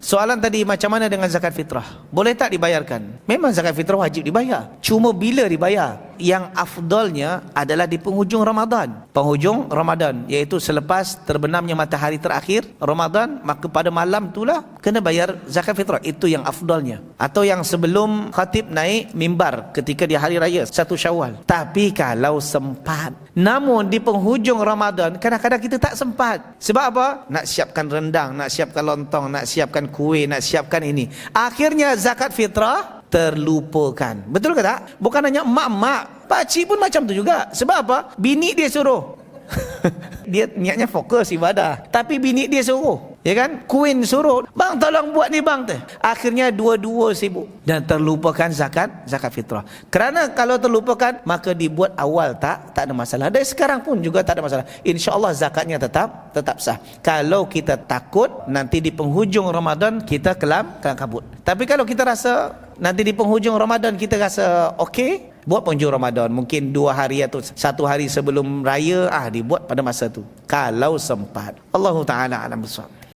Soalan tadi, macam mana dengan zakat fitrah? Boleh tak dibayarkan? Memang zakat fitrah wajib dibayar. Cuma bila dibayar? Yang afdalnya adalah di penghujung Ramadan. Penghujung Ramadan, iaitu selepas terbenamnya matahari terakhir Ramadan, maka pada malam itulah kena bayar zakat fitrah. Itu yang afdalnya. Atau yang sebelum khatib naik mimbar ketika di hari raya 1 Syawal. Tapi kalau sempat, namun di penghujung Ramadan kadang-kadang kita tak sempat. Sebab apa? Nak siapkan rendang, nak siapkan lontong, nak siapkan kuih, nak siapkan ini. Akhirnya zakat fitrah terlupakan. Betul ke tak? Bukan hanya mak-mak, pakcik pun macam tu juga. Sebab apa? Bini dia suruh. Dia niatnya fokus ibadah, tapi bini dia suruh, ya kan? Queen suruh, bang tolong buat ni bang tu. Akhirnya dua-dua sibuk dan terlupakan zakat fitrah. Kerana kalau terlupakan, maka dibuat awal tak ada masalah. Dan sekarang pun juga tak ada masalah. InsyaAllah zakatnya tetap sah. Kalau kita takut nanti di penghujung Ramadan kita kelam kabut. Tapi kalau kita rasa nanti di penghujung Ramadan kita rasa okey, buat penghujung Ramadan, mungkin 2 hari atau 1 hari sebelum raya, dibuat pada masa tu kalau sempat. Allahu Ta'ala alam bissawab.